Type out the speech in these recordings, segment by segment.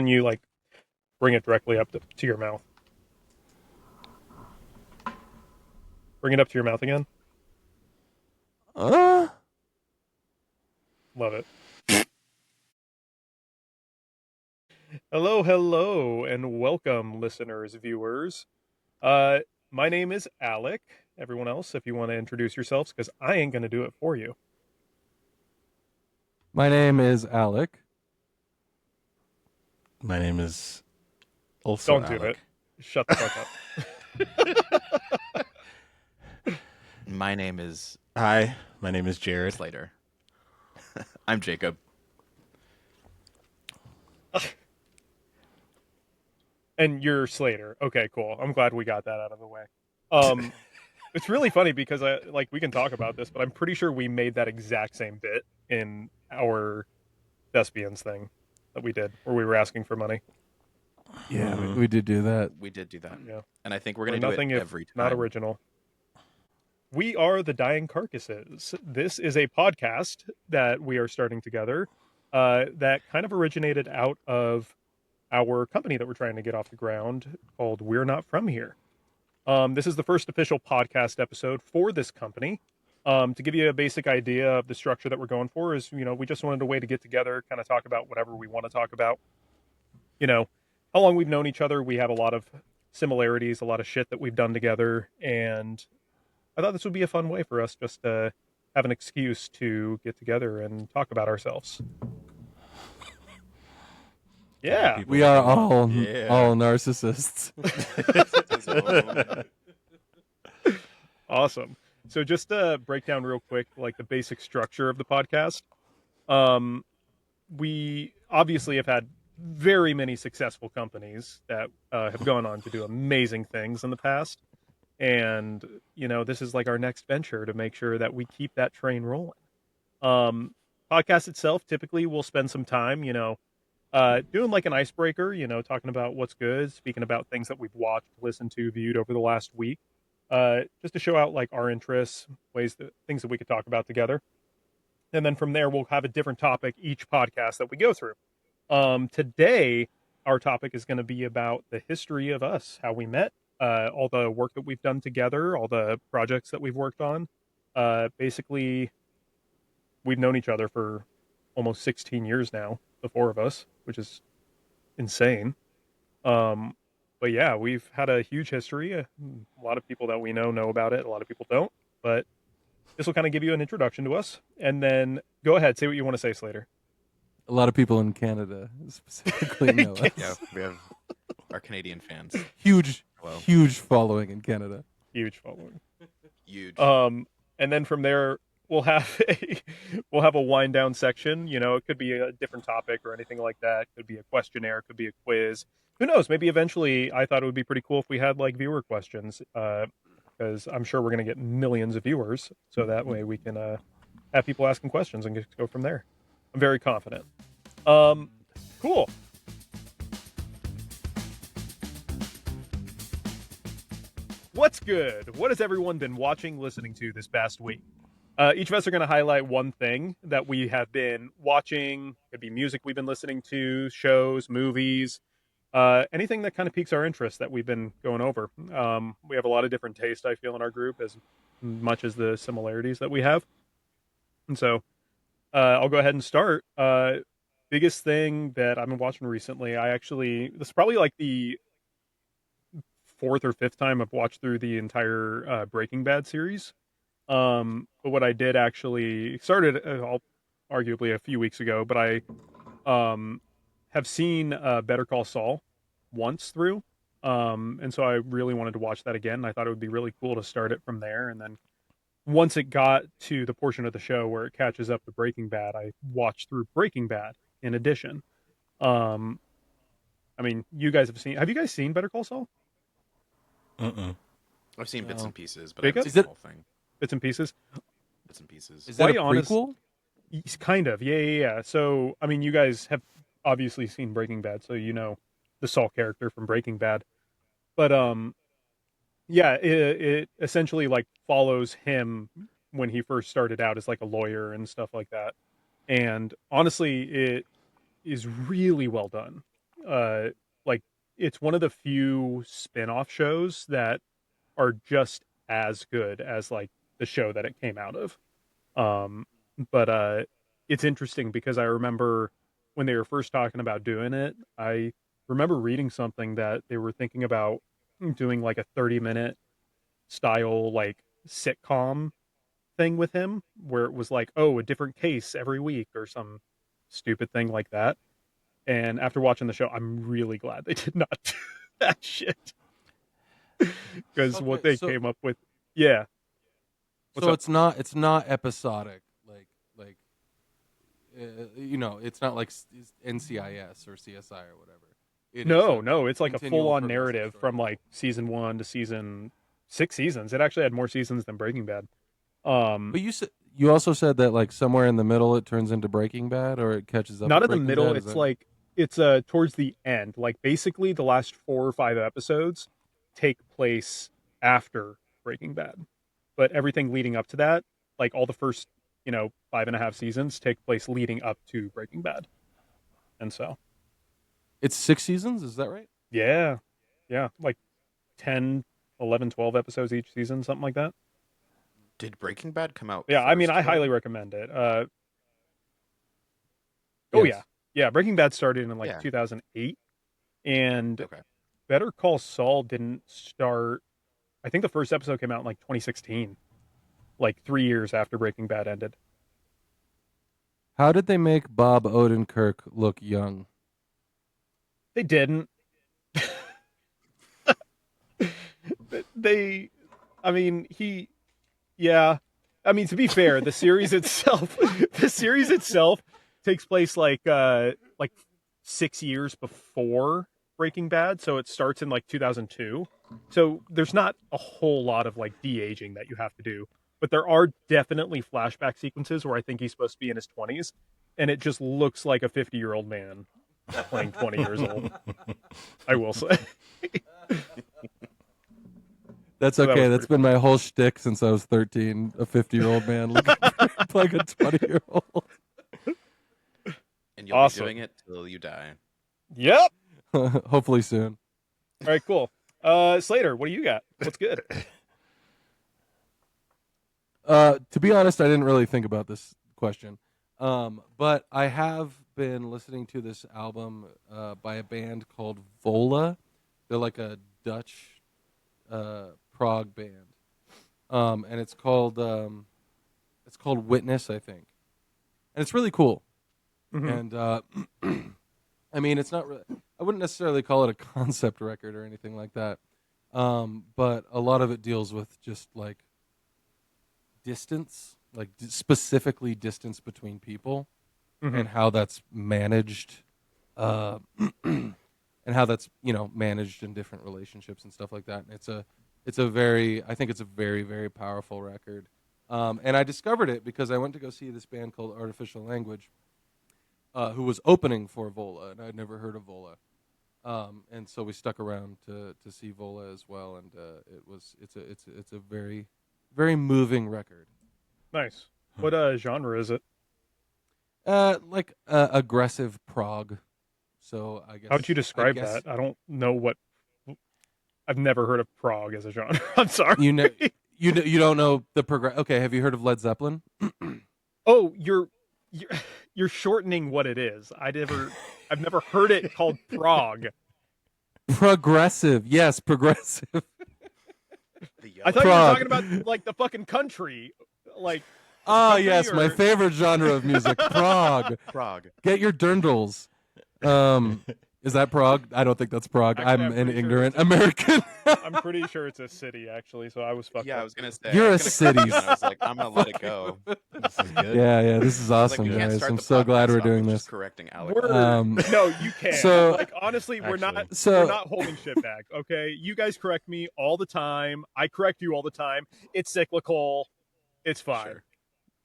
can you like bring it directly up to your mouth? Bring it up to your mouth again. Uh, Love it. Hello, hello, and welcome, listeners, viewers. Uh, my name is Alec. Everyone else, if you want to introduce yourselves, because I ain't gonna do it for you. my name is Alec. My name is also Don't do it. Alec. Shut the fuck up. My name is Hi, my name is Jared. Slater. I'm Jacob. And you're Slater. Okay, cool. I'm glad we got that out of the way. It's really funny because we can talk about this, but I'm pretty sure we made that exact same bit in our thespians thing that we did, where we were asking for money. Yeah, we did do that. We did do that. Yeah, And I think we're We're going to do nothing it if every time. not original. We are the Dying Carcasses. This is a podcast that we are starting together that kind of originated out of our company that we're trying to get off the ground called We're Not From Here. This is the first official podcast episode for this company. To give you a basic idea of the structure that we're going for is, we just wanted a way to get together, kind of talk about whatever we want to talk about. How long we've known each other. We have a lot of similarities, a lot of shit that we've done together. And I thought this would be a fun way for us just to have an excuse to get together and talk about ourselves. Yeah. We are all Yeah. narcissists. Awesome. So just to break down real quick, like the basic structure of the podcast, we obviously have had very many successful companies that have gone on to do amazing things in the past. And, this is like our next venture to make sure that we keep that train rolling. Podcast itself, typically we'll spend some time, doing like an icebreaker, talking about what's good, speaking about things that we've watched, listened to, viewed over the last week, just to show out like our interests, things that we could talk about together. And then from there, we'll have a different topic each podcast that we go through. Today, our topic is going to be about the history of us, how we met, all the work that we've done together, all the projects that we've worked on. Basically, we've known each other for almost 16 years now, the four of us, which is insane. But yeah, we've had a huge history. A lot of people that we know about it. A lot of people don't. But this will kind of give you an introduction to us. And then go ahead, say what you want to say, Slater. A lot of people in Canada specifically know us. Yeah, we have our Canadian fans. Huge Hello. following in Canada. Huge following. Huge. And then from there, we'll have a wind down section. It could be a different topic or anything like that. Could be a questionnaire. Could be a quiz. Who knows? Maybe eventually, I thought it would be pretty cool if we had like viewer questions, because I'm sure we're going to get millions of viewers. So that way we can have people asking questions and go from there. I'm very confident. Cool. What's good? What has everyone been watching, listening to this past week? Each of us are going to highlight one thing that we have been watching. Could be music we've been listening to, shows, movies, anything that kind of piques our interest that we've been going over. We have a lot of different taste, I feel, in our group, as much as the similarities that we have. And so I'll go ahead and start. Biggest thing that I've been watching recently, this is probably like the fourth or fifth time I've watched through the entire Breaking Bad series. But what I did actually started arguably a few weeks ago, but I have seen Better Call Saul once through. And so I really wanted to watch that again. I thought it would be really cool to start it from there. And then once it got to the portion of the show where it catches up to Breaking Bad, I watched through Breaking Bad in addition. You guys have you guys seen Better Call Saul? I've seen bits and pieces, but Jacob? I haven't seen the whole thing. Bits and pieces? Bits and pieces. Is that Quite a honest- prequel? Kind of. Yeah. So, you guys have obviously seen Breaking Bad, so you know the Saul character from Breaking Bad. But, it essentially, like, follows him when he first started out as, like, a lawyer and stuff like that. And honestly, it is really well done. like it's one of the few spin-off shows that are just as good as like the show that it came out of. Um, but it's interesting because I remember when they were first talking about doing it, I remember reading something that they were thinking about doing like a 30-minute style like sitcom thing with him where it was like, oh, a different case every week or some stupid thing like that. And after watching the show, I'm really glad they did not do that shit because what Okay, they came up with, yeah. What's so up? it's not episodic, like it's not like NCIS or CSI or whatever. It is No, a no, it's like a continual full-on progressive narrative story. from like season 1 to season 6 seasons. It actually had more seasons than Breaking Bad. But you also said that like somewhere in the middle it turns into Breaking Bad or it catches up Not with in the Breaking middle, Bad. Is it's that like it's towards the end. Like basically the last 4 or 5 episodes take place after Breaking Bad. But everything leading up to that, like all the first, 5.5 seasons take place leading up to Breaking Bad. And so, it's 6 seasons? Is that right? yeah. Yeah, like 10, 11, 12 episodes each season, something like that. Did Breaking Bad come out Yeah, I mean, first, I highly though? recommend it. Oh yeah. Yes. Yeah, Breaking Bad started in like Yeah. 2008 and Okay. Better Call Saul didn't start. I think the first episode came out in like 2016, like 3 years after Breaking Bad ended. How did they make Bob Odenkirk look young? They didn't. they I mean, yeah. I mean, to be fair, the series itself the series itself takes place like 6 years before Breaking Bad, so it starts in like 2002. So there's not a whole lot of like de-aging that you have to do, but there are definitely flashback sequences where I think he's supposed to be in his 20s and it just looks like a 50-year-old man playing 20 years old. I will say. That's So that okay. was That's pretty been my whole shtick since I was 13. A 50-year-old man looking like a 20-year-old. And you'll Awesome. be doing it till you die. Yep. Hopefully soon. All right, cool. Slater, what do you got? What's good? To be honest, I didn't really think about this question. But I have been listening to this album by a band called Vola. They're like a Dutch prog band. And it's called Witness, I think. And it's really cool. Mhm. And I mean, it's not really, I wouldn't necessarily call it a concept record or anything like that. But a lot of it deals with just like distance, like specifically distance between people, Mhm. and how that's managed, uh, and how that's managed in different relationships and stuff like that. And I think it's a very, very powerful record. And I discovered it because I went to go see this band called Artificial Language, who was opening for Vola, and I'd never heard of Vola. And so we stuck around to see Vola as well, and it's a very, very moving record. Nice. What genre is it? Like aggressive prog. So How would you I describe guess that? I don't know what. I've never heard of prog as a genre. I'm sorry. you know you don't know the progress. Okay, have you heard of Led Zeppelin? Oh, you're you're shortening what it is. I've never heard it called prog. Progressive, yes, progressive. The I yellow. thought you were Prog. talking about like the fucking country, like Ah, country yes, my or favorite genre of music, prog. Prague. Get your dirndls. Is that Prague? I don't think that's Prague. Actually, I'm I'm an pretty sure ignorant it's American. I'm pretty sure it's a city actually. So I was fucked Yeah, I up. was gonna say. You're I a was gonna correct city. you, and I was like, I'm gonna let it go. This is good. Yeah, this is I was like, awesome, we can't guys. start I'm the so glad podcast we're off doing with this. just correcting Alex. We're no, you can't. So- like honestly, we're Actually. not holding shit back. Okay, you guys correct me all the time. I correct you all the time. It's cyclical. It's fine. Sure.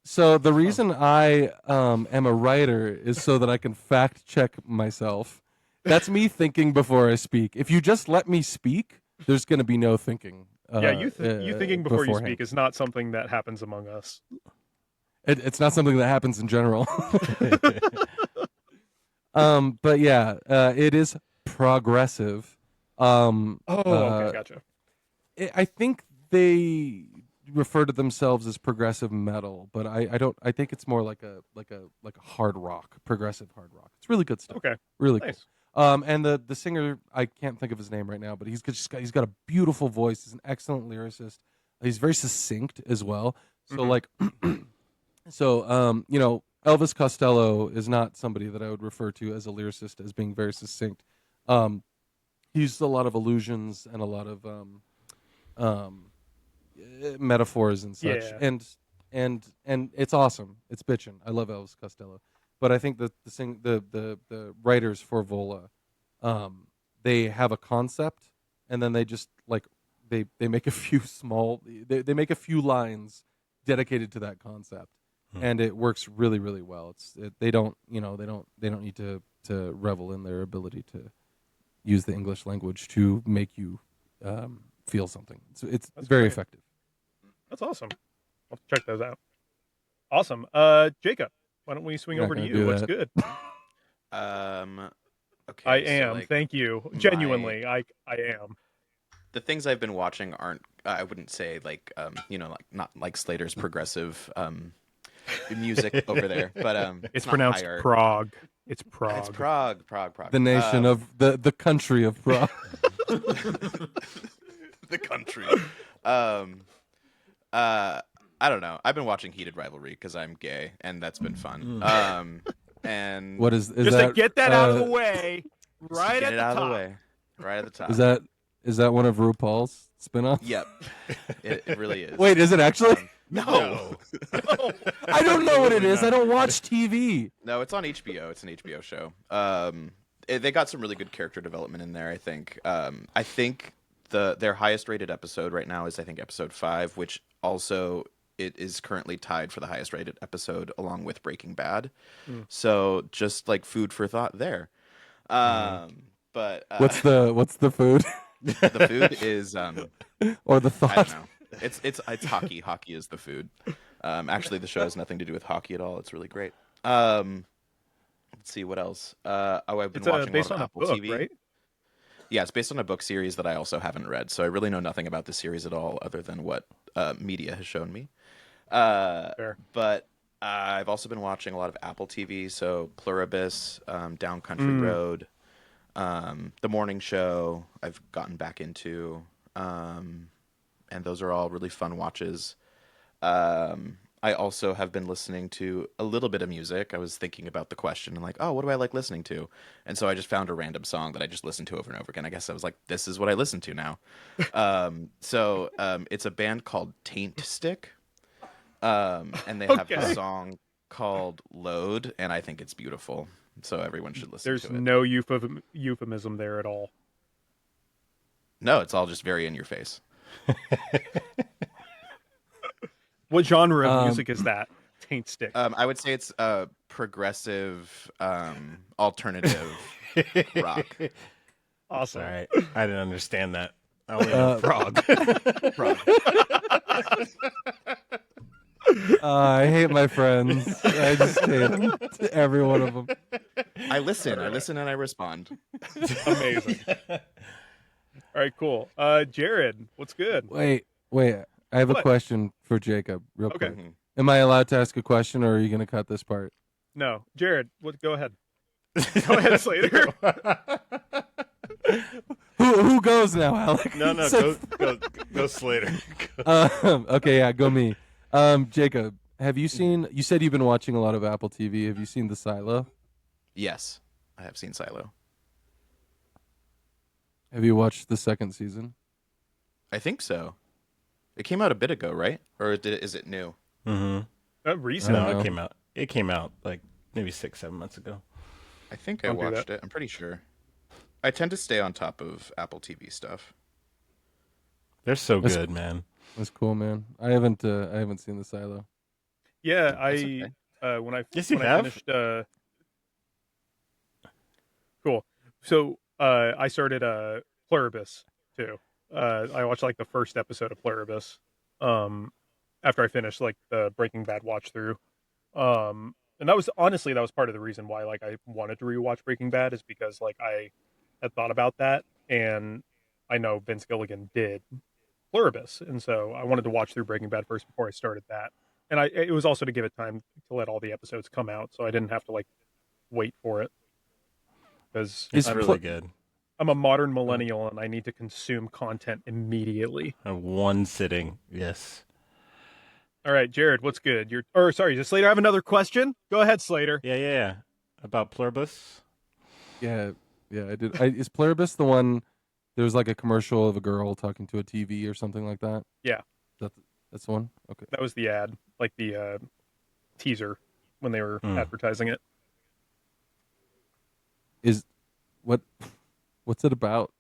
So the reason I am a writer is so that I can fact check myself. That's me thinking before I speak. If you just let me speak, there's going to be no thinking. Yeah, you thinking before you beforehand. speak is not something that happens among us. It's not something that happens in general. But yeah, it is progressive. Okay, gotcha. I think they refer to themselves as progressive metal, but I don't. I think it's more like a hard rock, progressive hard rock. It's really good stuff. Okay, Really cool. nice. And the singer, I can't think of his name right now, but he's got a beautiful voice. He's an excellent lyricist. He's very succinct as well. So like, Elvis Costello is not somebody that I would refer to as a lyricist as being very succinct. He used a lot of allusions and a lot of metaphors and such, Yeah. and it's awesome. It's bitchin'. I love Elvis Costello, but I think that the writers for Vola, they have a concept, and then they just like they make a few they make a few lines dedicated to that concept, and it works really really well. They don't need to revel in their ability to use the English language to make you feel something. It's very great. effective. That's awesome. I'll check those out. Awesome. Jacob, why don't we swing Not over to gonna you? do What's that. good? Okay. I so, am. like, Thank you. Genuinely, I am. the things I've been watching aren't. I wouldn't say like not like Slater's progressive music over there, but It's not pronounced high art. Prague. It's Prague. It's Prague. The nation of the country of Prague. the country. I don't know. I've been watching Heated Rivalry because I'm gay, and that's been fun. And What is Just that? to get that out of the way, right get at it the out top. of the way, right at the top. Is that one of RuPaul's spin-offs? Yep, it really is. Wait, is it actually? No. I don't know what it is. not. I don't watch TV. No, it's on HBO. It's an HBO show. They got some really good character development in there. I think. I think their highest rated episode right now is episode 5, which also it is currently tied for the highest rated episode along with Breaking Bad. So just like food for thought there. But What's the food the food is or the I thought? don't know. It's hockey. Hockey is the food. Actually, the show has nothing to do with hockey at all. It's really great. Let's see what else. I've been It's watching based a lot on of a Apple book, TV. right? Yeah, it's based on a book series that I also haven't read, so I really know nothing about the series at all, other than what media has shown me. Fair. But I've also been watching a lot of Apple TV, so Pluribus, Down Country Road, The Morning Show. I've gotten back into, and those are all really fun watches. I also have been listening to a little bit of music. I was thinking about the question and like, oh, what do I like listening to? And so I just found a random song that I just listened to over and over again. I guess I was like, this is what I listen to now. It's a band called Taint Stick. And they have a song called Load, and I think it's beautiful. So everyone should listen There's to it. no euphemism there at all. No, it's all just very in your face. What genre of music is that? Taint Stick. I would say it's progressive, alternative rock. Awesome. All right. I didn't understand that. I only know Prague. I hate my friends. I just hate them. Every one of them. I listen and I respond. Amazing. All right, cool. Jared, what's good? Wait. I have a question for Jacob, real Okay. quick. Am I allowed to ask a question, or are you going to cut this part? No, Jared, go ahead. Go ahead, Slater. Who goes now, Alec? No, go Slater. Okay, yeah, go me. Jacob, have you seen? You said you've been watching a lot of Apple TV. Have you seen The Silo? Yes, I have seen Silo. Have you watched the second season? I think so. It came out a bit ago, right? Or is it new? Mm-hmm. Recent. I don't No, know. it came out. It came out like maybe 6-7 months ago. I think I Don't do watched that. it. I'm pretty sure. I tend to stay on top of Apple TV stuff. They're so That's- good, man. That's cool, man. I haven't seen The Silo. Yeah, That's okay. When I Yes, you when I have? finished. Cool. So I started Pluribus too. I watched like the first episode of Pluribus. After I finished like the Breaking Bad watch through. And that was part of the reason why like I wanted to rewatch Breaking Bad is because like I had thought about that, and I know Vince Gilligan did Pluribus, and so I wanted to watch through Breaking Bad first before I started that. And it was also to give it time to let all the episodes come out, so I didn't have to like wait for it because It's Is really good. I'm a modern millennial and I need to consume content immediately. One sitting. Yes. All right, Jared, what's good? Sorry, Slater. I have another question. Go ahead, Slater. Yeah. About Pluribus. Yeah, I did. Is Pluribus the one? There was like a commercial of a girl talking to a TV or something like that. Yeah, That's the one. Okay. that was the ad, like the teaser when they were advertising it. Is what? What's it about?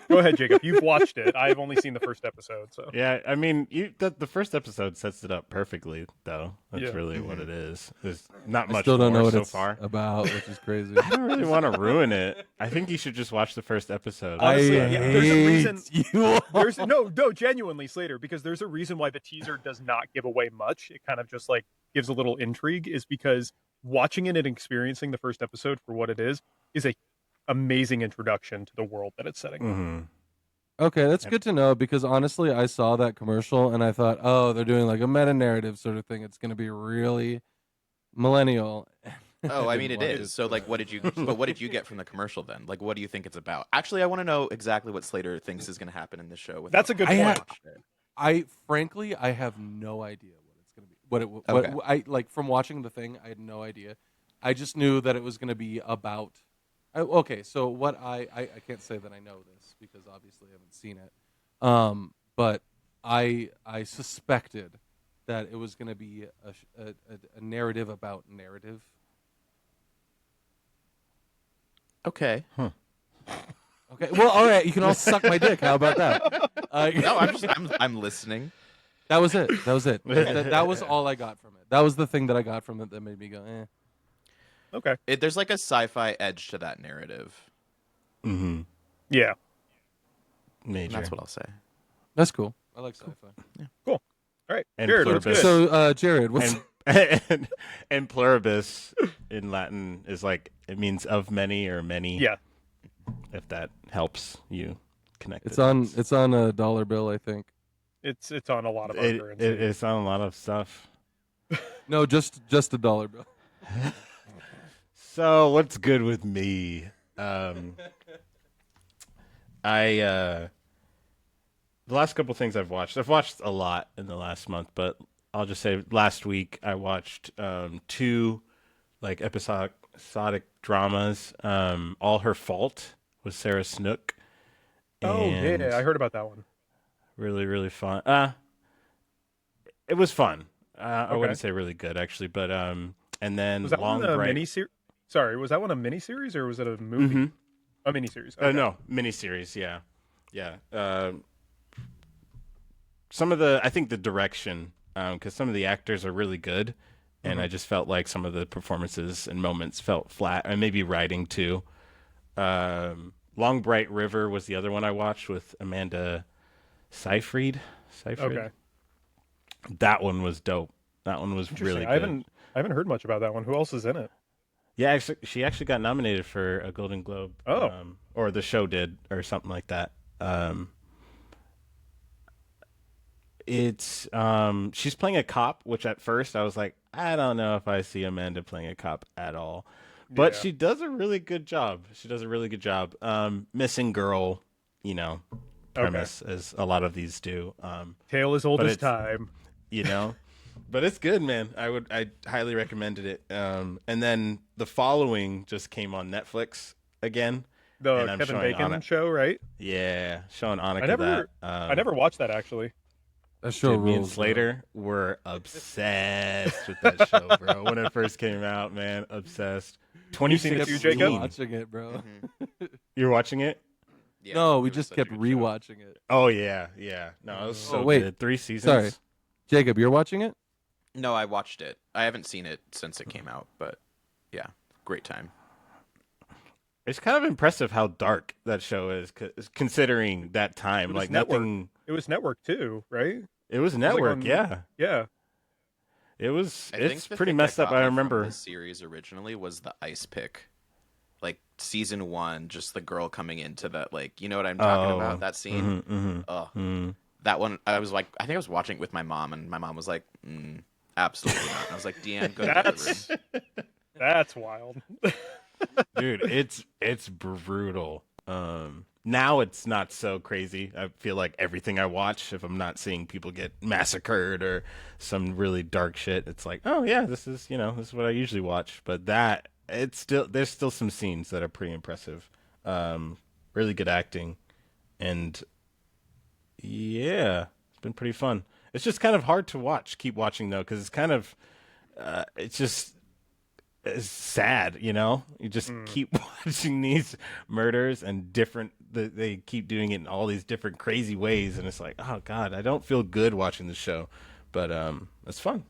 Go ahead, Jacob. You've watched it. I've only seen the first episode, so Yeah, I mean, the first episode sets it up perfectly, though. That's Yeah. really what it is. There's not I much still don't know more what so it's far. about, which is crazy. I don't really want to ruin it. I think you should just watch the first episode. Honestly, I yeah, there's a reason- hate you. there's no, genuinely, Slater, because there's a reason why the teaser does not give away much. It kind of just like gives a little intrigue, is because watching it and experiencing the first episode for what it is a amazing introduction to the world that it's setting. Mm-hmm. Okay, that's good to know because honestly, I saw that commercial and I thought, oh, they're doing like a meta narrative sort of thing. It's going to be really millennial. Oh, I mean, it didn't watch is. So, like, what did you get from the commercial then? Like, what do you think it's about? Actually, I want to know exactly what Slater thinks is going to happen in this show. That's a good I point. have- frankly, I have no idea what it's going to be. Okay. I like from watching the thing, I had no idea. I just knew that it was going to be about. Okay, so what I can't say that I know this because obviously I haven't seen it. But I suspected that it was going to be a narrative about narrative. Okay. Okay, well, all right, you can all suck my dick. How about that? No, I'm listening. That was it. That was all I got from it. That was the thing that I got from it that made me go, eh. Okay. There's like a sci-fi edge to that narrative. Mm-hmm. Yeah. Major. That's what I'll say. That's cool. I like sci-fi. All right. And Jared, what's Pluribus. good? So, Jared, what's And pluribus in Latin is like, it means of many or many. Yeah. If that helps you connect. it's the on? dots. It's on a dollar bill, I think. It's on a lot of our currency. It's on a lot of stuff. No, just a dollar bill. So what's good with me? The last couple things I've watched a lot in the last month, but I'll just say last week I watched 2 like episodic dramas. All Her Fault with Sarah Snook. Oh And yeah, I heard about that one. really, really fun. It was fun. I Okay. wouldn't say really good actually, but and then Was that Long one a Bright. mini-series? Sorry, was that one a mini-series or was it a movie? Mhm. A mini-series. Okay. No, miniseries. Yeah. I think the direction, because some of the actors are really good, and I just felt like some of the performances and moments felt flat, and maybe writing too. Long Bright River was the other one I watched with Amanda Seyfried. Okay. That one was dope. That one was really Interesting. good. I haven't heard much about that one. Who else is in it? Yeah, she actually got nominated for a Golden Globe. Oh. Or the show did, or something like that. It's she's playing a cop, which at first I was like, I don't know if I see Amanda playing a cop at all. But Yeah. she does a really good job. Missing girl, premise, as a lot of these do. Tale as old But as it's- time. But it's good, man. I highly recommended it. And then the following just came on Netflix again. The and I'm Kevin showing Bacon Anna- show, right? Yeah, showing Annika I never, that. I never watched that actually. That show Dude, me and rules. Slater were obsessed with that show, bro. When it first came out, man, obsessed. You seen it too, 2016. Jacob? Watching it, bro. You're watching it? Yeah, No, we it was just such a kept good show. rewatching it. Oh yeah. No, it was so wait. good. 3 seasons. Sorry. Jacob, you're watching it? No, I watched it. I haven't seen it since it came out, but yeah, great time. It's kind of impressive how dark that show is, considering that time. It was Like network. nothing. It was network too, right? It was like network. on- Yeah. Yeah. It was. I think It's the pretty thing messed that up. got I me from remember. the series originally was the ice pick. like season 1, just the girl coming into that, like, you know what I'm talking about? That scene. That one, I was like, I think I was watching it with my mom, and my mom was like, absolutely not. And I was like, Deanne, go to the other That's room. that's wild. Dude, it's brutal. Now it's not so crazy. I feel like everything I watch, if I'm not seeing people get massacred or some really dark shit, it's like, oh yeah, this is what I usually watch. But there's still some scenes that are pretty impressive. Really good acting, and yeah, it's been pretty fun. It's just kind of hard to keep watching though, because it's kind of, it's sad, You just keep watching these murders and they keep doing it in all these different crazy ways, and it's like, oh god, I don't feel good watching the show, but it's fun.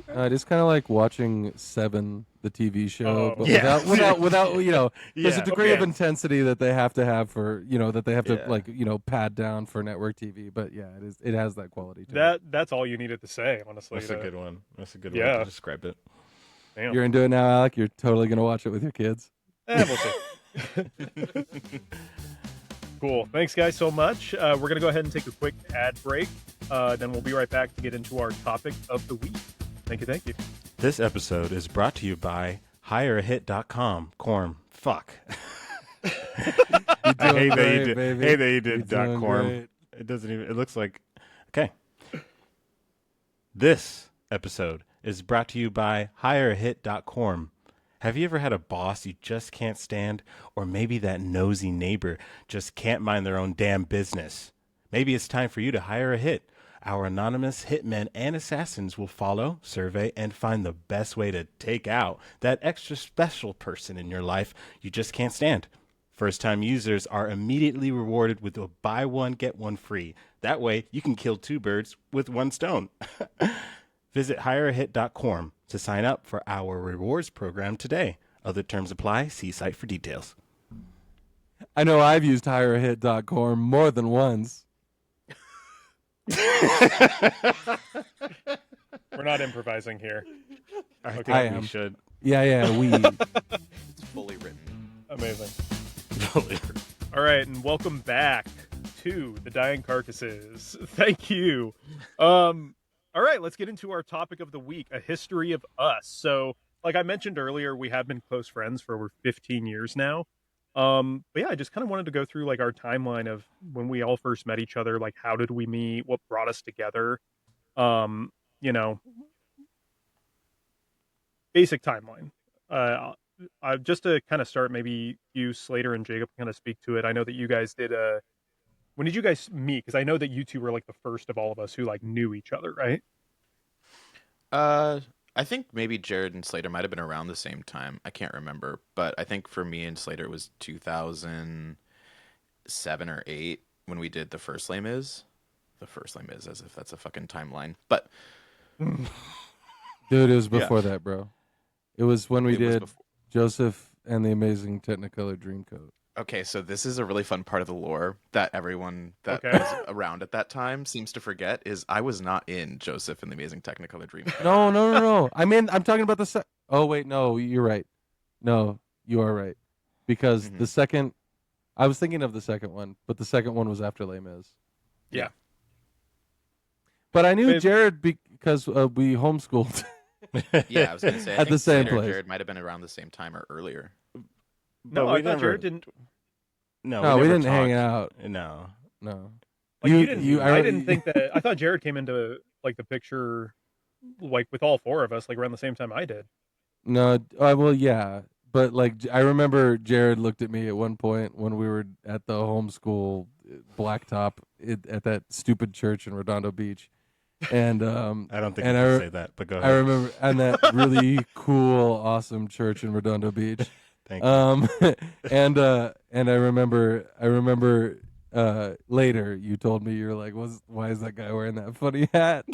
It is kind of like watching Seven, the TV show, but yeah. without there's Yeah, a degree of okay. intensity that they have to have for that they have to pad down for network TV. But yeah, it has that quality to it. That's all you needed to say, honestly. That's a good one. That's a good Yeah. way to describe it. Damn. You're into it now, Alec. You're totally gonna watch it with your kids. We'll see. Cool. Thanks, guys, so much. We're going to go ahead and take a quick ad break. Then we'll be right back to get into our topic of the week. Thank you. Thank you. This episode is brought to you by HireAHit.com. Corm. Fuck. I hate that you did. Baby. Hate that you did You're doing .corm. great. It doesn't even. It looks like. Okay. This episode is brought to you by HireAHit.com. Have you ever had a boss you just can't stand, or maybe that nosy neighbor just can't mind their own damn business? Maybe it's time for you to hire a hit. Our anonymous hitmen and assassins will follow, survey, and find the best way to take out that extra special person in your life you just can't stand. First-time users are immediately rewarded with a buy one, get one free. That way, you can kill 2 birds with 1 stone. Visit hireahit.com to sign up for our rewards program today. Other terms apply. See site for details. I know I've used HireAHit.com more than once. We're not improvising here. I think I we am. should. Yeah, we. It's fully written. Amazing. All right, and welcome back to the Dying Carcasses. Thank you. All right, let's get into our topic of the week, a history of us. So, like I mentioned earlier, we have been close friends for over 15 years now. But yeah, I just kind of wanted to go through like our timeline of when we all first met each other, like how did we meet, what brought us together, basic timeline. Just to kind of start, maybe you, Slater, and Jacob kind of speak to it. I know that you guys did when did you guys meet? Because I know that you two were like the first of all of us who like knew each other, right? I think maybe Jared and Slater might have been around the same time. I can't remember, but I think for me and Slater it was 2007 or 8 when we did the first Les Mis. The first Les Mis, as if that's a fucking timeline. But Dude, it was before that, bro. It was when we It was did before. Joseph and the Amazing Technicolor Dreamcoat. Okay, so this is a really fun part of the lore that everyone that Okay. was around at that time seems to forget is I was not in Joseph and the Amazing Technicolor Dreamcoat. No. I'm talking about the Oh, wait, no, you're right. No, you are right. Because the second... I was thinking of the second one, but the second one was after Les Mis. Yeah. But I knew Maybe- Jared because we homeschooled. Yeah, I was going to say, I At think the same Slater and place. Jared might have been around the same time or earlier. No, But I we thought never. Jared didn't. No, No, we never didn't hang talked. out. No. No. Like you didn't. I didn't think that. I thought Jared came into like the picture, like with all 4 of us, like around the same time I did. No, well, yeah. But, like, I remember Jared looked at me at one point when we were at the homeschool blacktop at that stupid church in Redondo Beach. And I don't think And you I can re- say that, but go ahead. I remember, and that really cool, awesome church in Redondo Beach. Thank you. And I remember later you told me, you were like, why is that guy wearing that funny hat?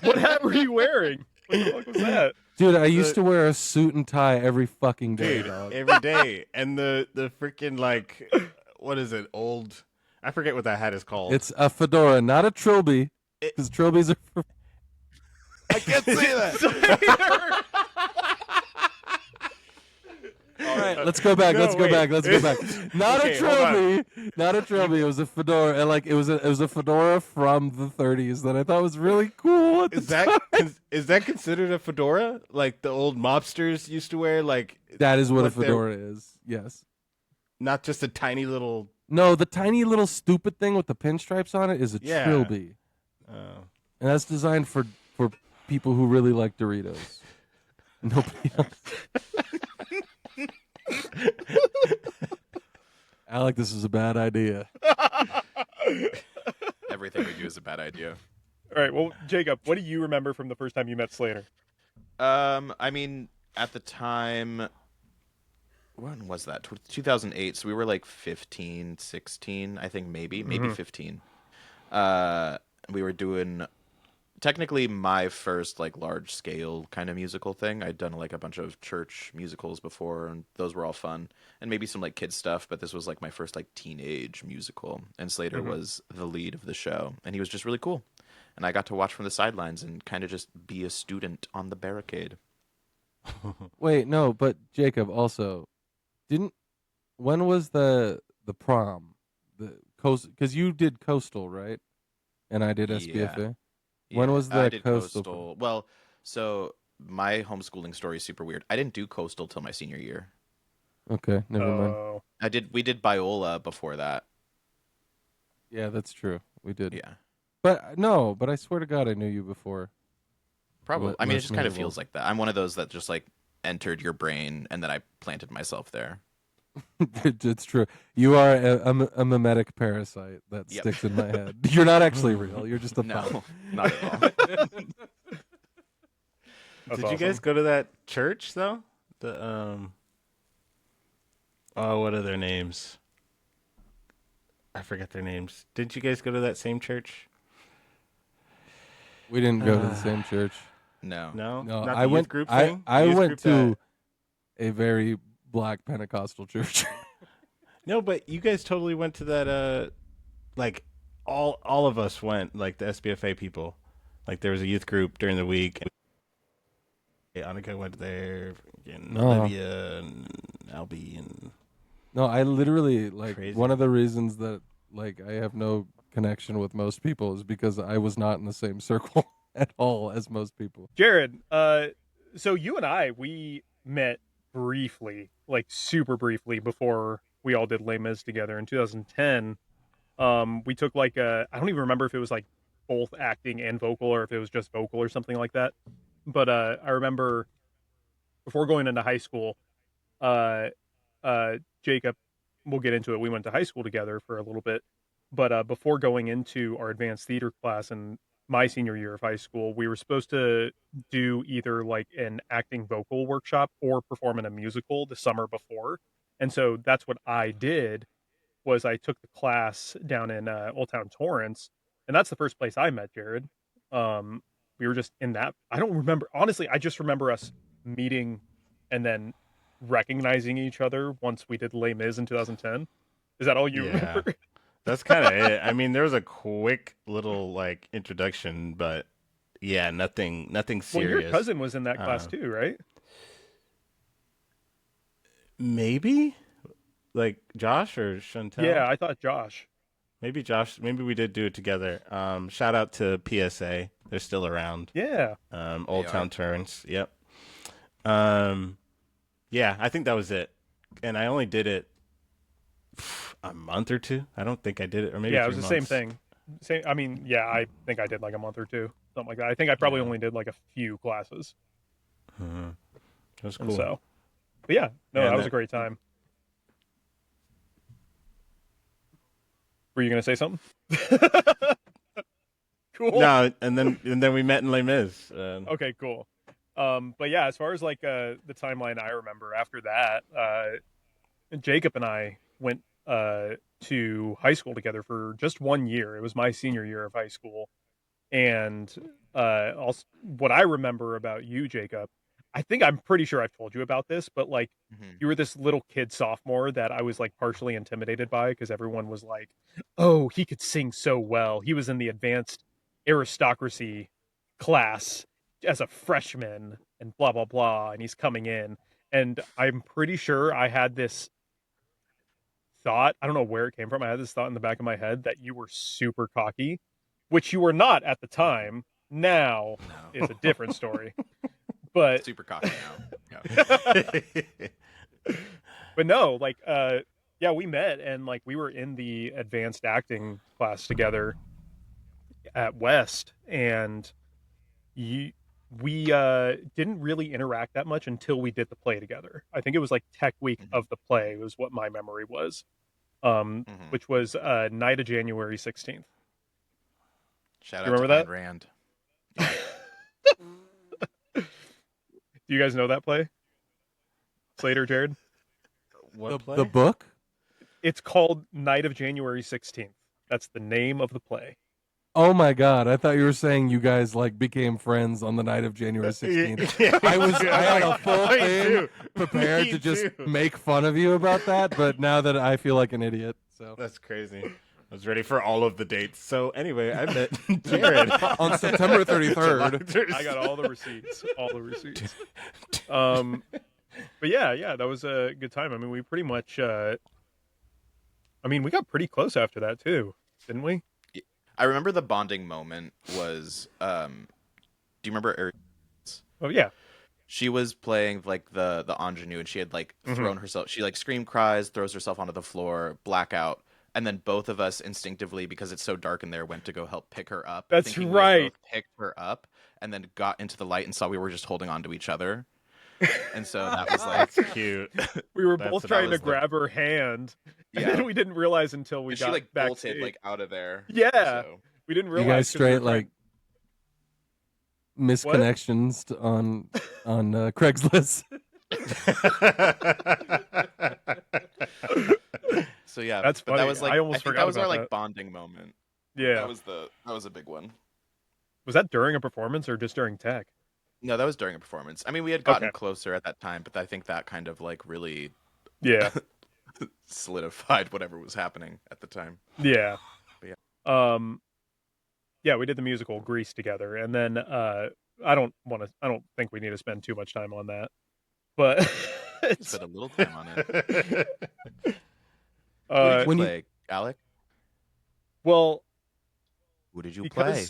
What hat were you wearing? What the fuck was that? Dude, I used to wear a suit and tie every fucking day, Dude, dog. every day. And the freaking, like, what is it? Old. I forget what that hat is called. It's a fedora, not a trilby, because trilbies are for... I can't say that. All right, let's go back. No, Let's go wait. back. Let's go back. Not Okay, a hold on. trophy. Not a trophy. It was a fedora, and like it was a fedora from the 30s that I thought was really cool. At the Is that time. is that considered a fedora? Like the old mobsters used to wear? Like That is what a what they're- fedora is. Yes. not just a tiny little. No, the tiny little stupid thing with the pinstripes on it is a Yeah. trilby, and that's designed for people who really like Doritos. Nobody else. Alec, this is a bad idea. Everything we do is a bad idea. All right, well, Jacob, what do you remember from the first time you met Slater? I mean, at the time, when was that? 2008. So we were like 15, 16, I think maybe 15. We were doing technically my first like large scale kind of musical thing. I'd done like a bunch of church musicals before, and those were all fun, and maybe some like kid stuff. But this was like my first like teenage musical, and Slater was the lead of the show, and he was just really cool. And I got to watch from the sidelines and kind of just be a student on the barricade. Wait, no, but Jacob also when was the prom? The coast, because you did Coastal, right? And I did SBFA. When was I the did Coastal? Well, so my homeschooling story is super weird. I didn't do Coastal till my senior year. Okay, never mind. Oh, We did Biola before that. Yeah, that's true. We did. Yeah. But I swear to God, I knew you before. Probably. I mean, it less just kind of notable. feels like that. I'm one of those that just like entered your brain and then I planted myself there. It's true. You are a mimetic parasite that Yep. sticks in my head. You're not actually real. You're just a thought. No, not at all. that's Did you guys awesome. go to that church though? The oh, what are their names? I forget their names. Didn't you guys go to that same church? We didn't go to the same church. No. No, No, not I the went. youth group I thing. I Youth went group to that- a very black Pentecostal church. No, but you guys totally went to that. Like all of us went. Like the SBFA people. Like there was a youth group during the week. And Annika went there. And No. Olivia and Albie and No, I literally like Crazy. one of the reasons that like I have no connection with most people is because I was not in the same circle at all as most people. Jared, so you and we met briefly, like super briefly, before we all did Les Mis together in 2010. We took like I don't even remember if it was like both acting and vocal or if it was just vocal or something like that. But I remember before going into high school, uh, Jacob, we'll get into it. We went to high school together for a little bit, but before going into our advanced theater class in my senior year of high school, we were supposed to do either like an acting vocal workshop or perform in a musical the summer before. And so that's what I did was I took the class down in Old Town Torrance, and that's the first place I met Jared. We were just in that. I don't remember honestly. I just remember us meeting and then recognizing each other once we did Les Mis in 2010. Is that all you remember? That's kind of it. I mean, there was a quick little like introduction, but yeah, nothing serious. Well, your cousin was in that class too, right? Maybe like Josh or Chantel. Yeah, I thought Josh. Maybe Josh. Maybe we did do it together. Shout out to PSA. They're still around. Yeah. Old They Town are. Turns. Yep. Yeah, I think that was it. And I only did it a month or two. I don't think I did it, or maybe Yeah, it 3 was the months. same thing. Same. I mean, yeah, I think I did like a month or two, something like that. I think I probably only did like a few classes. That was And cool. so, but yeah, no, Yeah, that was that- a great time. Were you gonna say something? Cool. No, and then we met in Les Mis. Okay, cool. But yeah, as far as like the timeline I remember after that, Jacob and I went to high school together for just 1 year. It was my senior year of high school, and also what I remember about you, Jacob, I'm pretty sure I've told you about this, but like Mhm. you were this little kid sophomore that I was like partially intimidated by because everyone was like, "Oh, he could sing so well." He was in the advanced aristocracy class as a freshman and blah blah blah, and he's coming in, And I'm pretty sure I had this thought. I don't know where it came from. I had this thought in the back of my head that you were super cocky, which you were not at the time. Now No. is a different story. But Super cocky now. Yeah. but no, like yeah, we met and like we were in the advanced acting class together at West, and you we didn't really interact that much until we did the play together. I think it was like tech week Mhm. of the play was what my memory was. Mhm. Which was night of January 16th. Shout You out to remember Ayn that? Rand. Do you guys know that play? Slater, Jared? What play? The book? It's called Night of January 16th. That's the name of the play. Oh my god! I thought you were saying you guys like became friends on the night of January 16th. Yeah, I had a full me thing too. prepared Me to just too. make fun of you about that, but now that I feel like an idiot, so That's crazy. I was ready for all of the dates. So anyway, I met Jared on September 33rd. I got all the receipts. All the receipts. But yeah, that was a good time. I mean, we pretty much we got pretty close after that too, didn't we? I remember the bonding moment was. Do you remember Eric? Oh yeah. She was playing like the ingenue, and she had like thrown herself. She like scream cries, throws herself onto the floor, blackout, and then both of us instinctively, because it's so dark in there, went to go help pick her up. That's thinking we had right. both picked her up, and then got into the light and saw we were just holding on to each other. And so that was like, That's cute. We were That's both what trying I to was grab her hand, and Yeah. then we didn't realize until we and she got like backstage. bolted like out of there. Yeah. So. We didn't You realize. guys 'cause we were straight like misconnections on Craigslist. So yeah, That's but that funny. was like I almost think forgot that was our about like that. bonding moment. Yeah. That was a big one. Was that during a performance or just during tech? No, that was during a performance. I mean, we had gotten Okay. closer at that time, but I think that kind of like really Yeah. solidified whatever was happening at the time. Yeah. But Yeah, we did the musical Grease together, and then I don't think we need to spend too much time on that. But it's, Spent a little time on it. Who did you When you- play, Alec? well, Who did you play?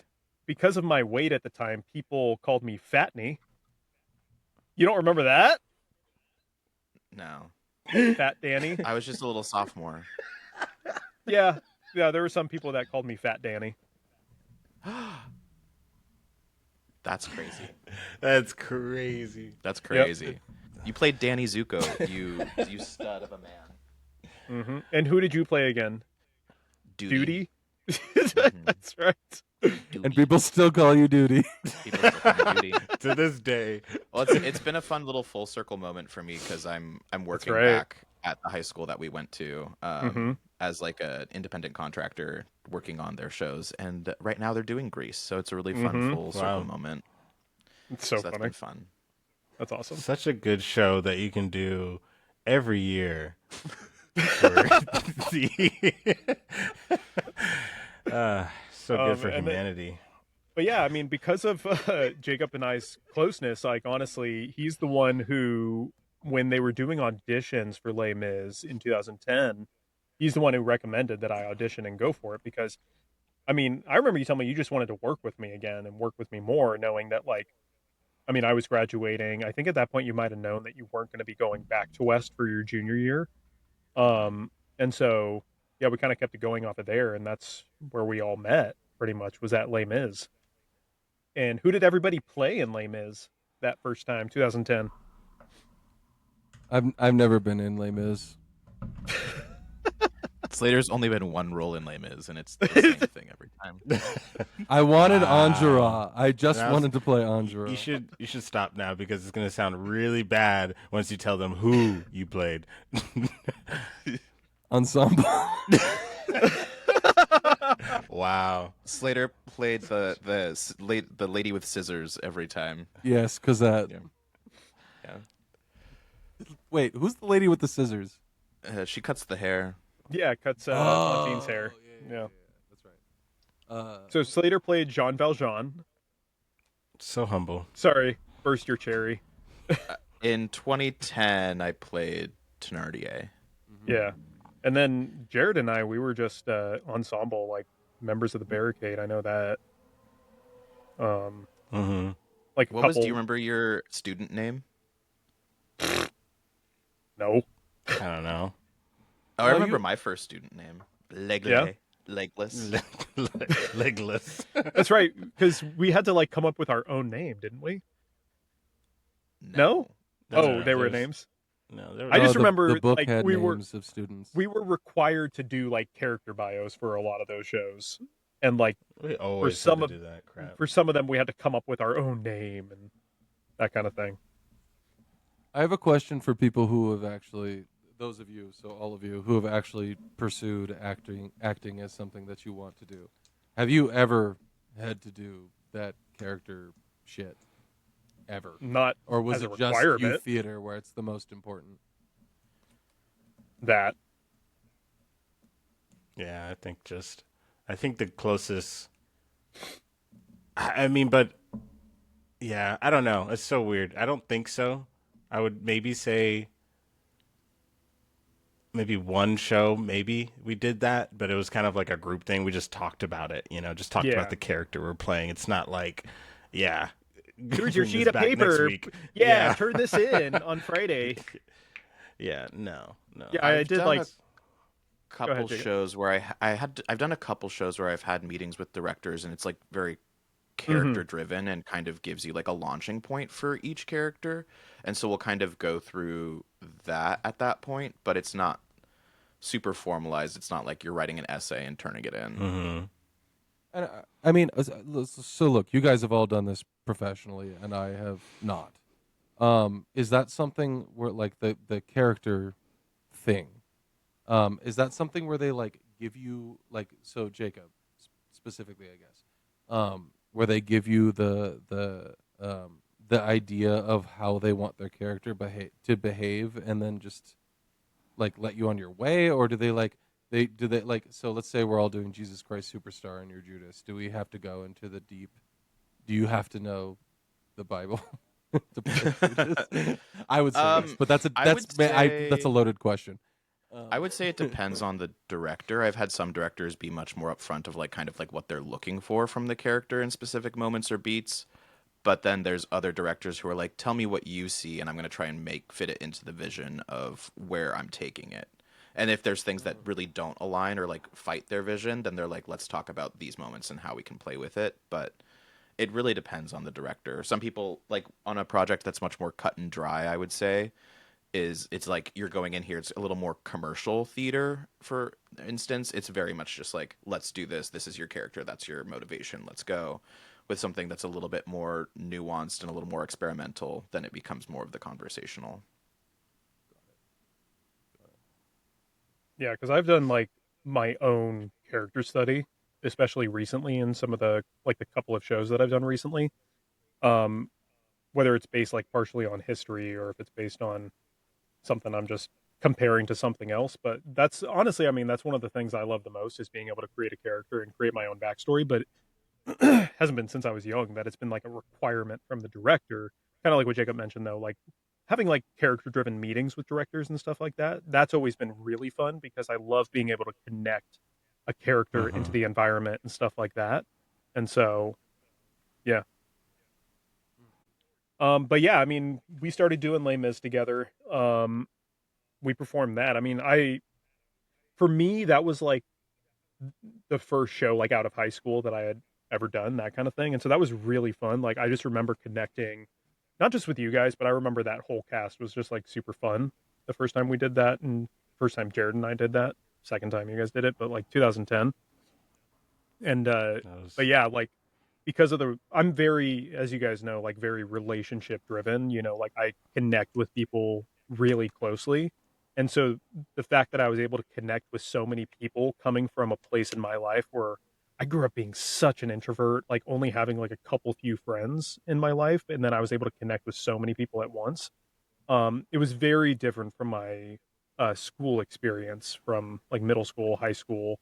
because of my weight at the time, people called me Fatney. You don't remember that? No, Fat Danny? I was just a little sophomore. Yeah. Yeah, there were some people that called me Fat Danny. That's crazy. That's crazy. That's crazy. You played Danny Zuko. You stud of a man. And who did you play again? Duty. That's right. And people still call you Duty. People still call me Duty. To this day. Well, it's been a fun little full circle moment for me because I'm working right. back at the high school that we went to as like an independent contractor working on their shows, and right now they're doing Grease, so it's a really fun full circle Wow. moment. It's so that's funny. been fun. That's awesome. Such a good show that you can do every year. For so good for and then- humanity. But yeah, I mean, because of Jacob and I's closeness, like honestly, he's the one who, when they were doing auditions for Les Mis in 2010, he's the one who recommended that I audition and go for it. Because, I mean, I remember you telling me you just wanted to work with me again and work with me more, knowing that like, I mean, I was graduating. I think at that point you might have known that you weren't going to be going back to West for your junior year. And so, yeah, we kind of kept it going off of there, and that's where we all met. Pretty much was at Les Mis. And who did everybody play in Les Mis that first time, 2010? I've never been in Les Mis. Slater's only been one role in Les Mis, and it's the same thing every time. I wanted Wow. Enjolras. I just Now- wanted to play Enjolras. You should stop now because it's going to sound really bad once you tell them who you played. Ensemble. Wow. Slater played the lady with scissors every time. Yes, because that. Yeah. Yeah. Wait, who's the lady with the scissors? She cuts the hair. Yeah, cuts Fontine's hair. Yeah. That's right. So Slater played Jean Valjean. So humble. Sorry, burst your cherry. In 2010, I played Thenardier. Yeah. And then Jared and I, we were just ensemble, like members of the Barricade. I know that. Um, Mm-hmm. like a Do you couple. remember your student name? No. I don't know. Oh, I Well, remember you my first student name. Yeah, Legless. Legless. that's right. Because we had to like come up with our own name, didn't we? No. No. That's Oh, No, they were there's names. no. There I was. no just the remember book like had names of students. we were required to do like character bios for a lot of those shows, and like We for always had some to of do that crap. them we had to come up with our own name and that kind of thing. I have a question for people who have actually, those of you, so all of you who have actually pursued acting as something that you want to do. Have you ever had to do that character shit ever, Not or was as a it just youth requirement. theater where it's the most important? That Yeah, I think the closest. I mean, but yeah, I don't know. It's so weird. I don't think so. I would maybe say maybe one show, maybe we did that, but it was kind of like a group thing. We just talked about it, just talked about yeah. the character we're playing. It's not like, yeah, Here's your bring sheet this of back next paper. week. Yeah, Yeah, turn this in on Friday. yeah, no, no. Yeah, I I've did done like. a Go ahead, couple Jacob. shows where I've done a couple shows where I've had meetings with directors and it's like very Hmm. character driven and kind of gives you like a launching point for each character. And so we'll kind of go through that at that point, but it's not super formalized. It's not like you're writing an essay and turning it in. Mm-hmm. And I mean, so look, you guys have all done this professionally, and I have not. Is that something where like the character thing? Is that something where they like give you like so Jacob specifically, I guess, where they give you the idea of how they want their character behave, and then just like let you on your way, or do they like they like so let's say we're all doing Jesus Christ Superstar and you're Judas. Do we have to go into the deep? Do you have to know the Bible to play Judas? I would say yes, Um, but that's I would that's a say loaded question. I would say it depends on the director. I've had some directors be much more upfront of like kind of like what they're looking for from the character in specific moments or beats. But then there's other directors who are like, tell me what you see, and I'm going to try and make fit it into the vision of where I'm taking it. And if there's things that really don't align or like fight their vision, then they're like, let's talk about these moments and how we can play with it. But it really depends on the director. Some people like on a project that's much more cut and dry, I would say, is it's like you're going in here, it's a little more commercial theater, for instance. It's very much just like, let's do this, this is your character, that's your motivation, let's go. With something that's a little bit more nuanced and a little more experimental, then it becomes more of the conversational. Yeah, because I've done like my own character study, especially recently in some of the couple of shows that I've done recently. Um, whether it's based like partially on history or if it's based on something I'm just comparing to something else. But that's honestly, I mean, that's one of the things I love the most is being able to create a character and create my own backstory. But it hasn't been since I was young that it's been like a requirement from the director. Kind of like what Jacob mentioned though, like having like character driven meetings with directors and stuff like that. That's always been really fun because I love being able to connect a character into Mm-hmm. the environment and stuff like that. And so, yeah. But yeah, I mean, we started doing Les Mis together. We performed that. I mean, for me, that was like the first show like out of high school that I had ever done, that kind of thing. And so that was really fun. Like I just remember connecting not just with you guys, but I remember that whole cast was just like super fun the first time we did that and first time Jared and I did that, second time you guys did it, but like 2010. And That but was. yeah, like because of I'm very, as you guys know, like very relationship driven, like I connect with people really closely. And so the fact that I was able to connect with so many people coming from a place in my life where I grew up being such an introvert, like only having like a couple few friends in my life, and then I was able to connect with so many people at once. It was very different from my school experience from like middle school, high school,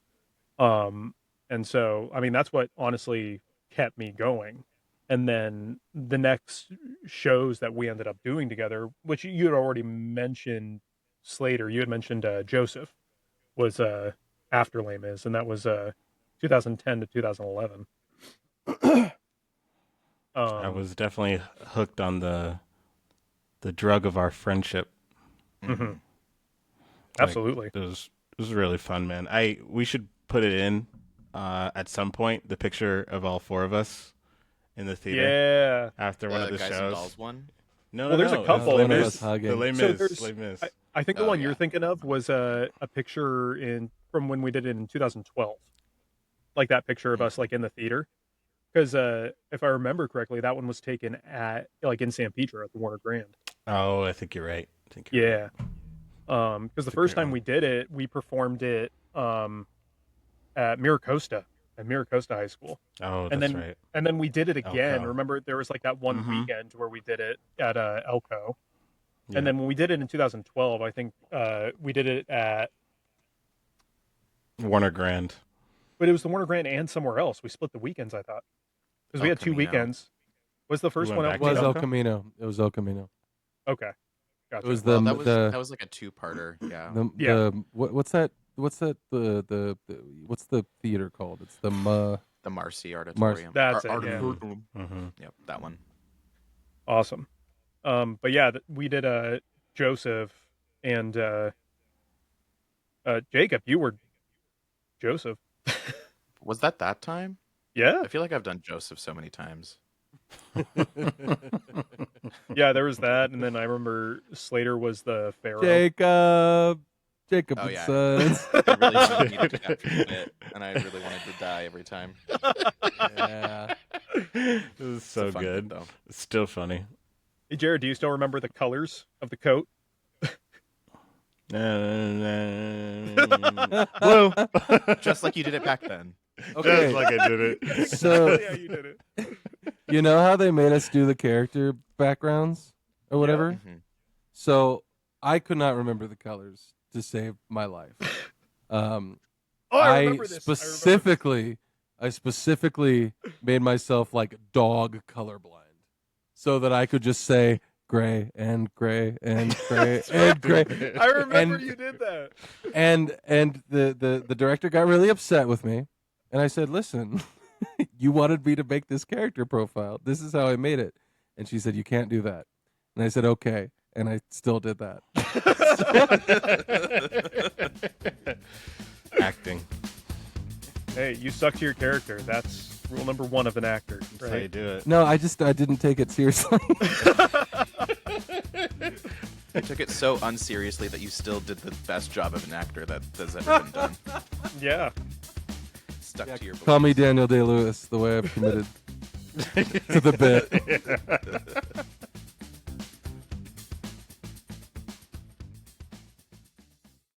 um, and so, I mean, that's what honestly kept me going. And then the next shows that we ended up doing together, which you had already mentioned, Slater, you had mentioned Joseph was after Les Mis, and that was 2010 to 2011. I was definitely hooked on the drug of our friendship. Mhm. Absolutely. It was really fun, man. We should put it in at some point, the picture of all four of us in the theater Yeah. after one of the Guys and shows. Dolls one. No, Well, no, there's a no. couple. It was Les There's- Mis. hugging. The Les So Mis. there's- Les Mis. I think the Oh, one yeah. you're thinking of was a picture from when we did it in 2012, like that picture of us like in the theater. Because if I remember correctly, that one was taken at like in San Pedro at the Warner Grand. Oh, I think you're right. Right. Yeah. Because the first time we did it, we performed it at Miracosta High School, Oh, and that's then right. and then we did it again. Elko. Remember, there was like that one Mhm. weekend where we did it at Elko, Yeah. and then when we did it in 2012, I think we did it at, Warner Grand. but it was the Warner Grand and somewhere else. We split the weekends, I thought, because we El had two Camino. weekends. Was the first went one back out? to was Elko? El Camino. It was El Camino. Okay, gotcha. It was Well, the that was like a two-parter. Yeah. Yeah. what's that? What's that? What's the theater called? It's the The Marcy Auditorium. That's it, yeah. Auditorium. Mm-hmm. Yep, that one. Awesome. But yeah, we did Joseph and Jacob. You were Joseph. Was that time? Yeah, I feel like I've done Joseph so many times. yeah. There was that, and then I remember Slater was the Pharaoh. Jacob Oh, and yeah. Sons. I really wanted me to capture it, and I really wanted to die every time. Yeah. It was It's so a fun good. bit, though. It's still funny. Hey, Jared, do you still remember the colors of the coat? Blue. Just like you did it back then. Okay. Just like I did it. So Yeah, you did it. you know how they made us do the character backgrounds or whatever? Mhm. So I could not remember the colors to save my life. Oh, I remember this. I specifically made myself like dog colorblind so that I could just say gray and gray and gray and gray. I remember And- you did that. And the director got really upset with me, and I said, "Listen, you wanted me to make this character profile. This is how I made it." And she said, "You can't do that." And I said, "Okay," and I still did that. Acting. Hey, you stuck to your character. That's rule number one of an actor, That's how you right? do it. No, I didn't take it seriously. You took it so unseriously that you still did the best job of an actor that has ever been done. Yeah. Stuck to your Call me beliefs. Daniel Day-Lewis, the way I've committed to the bit.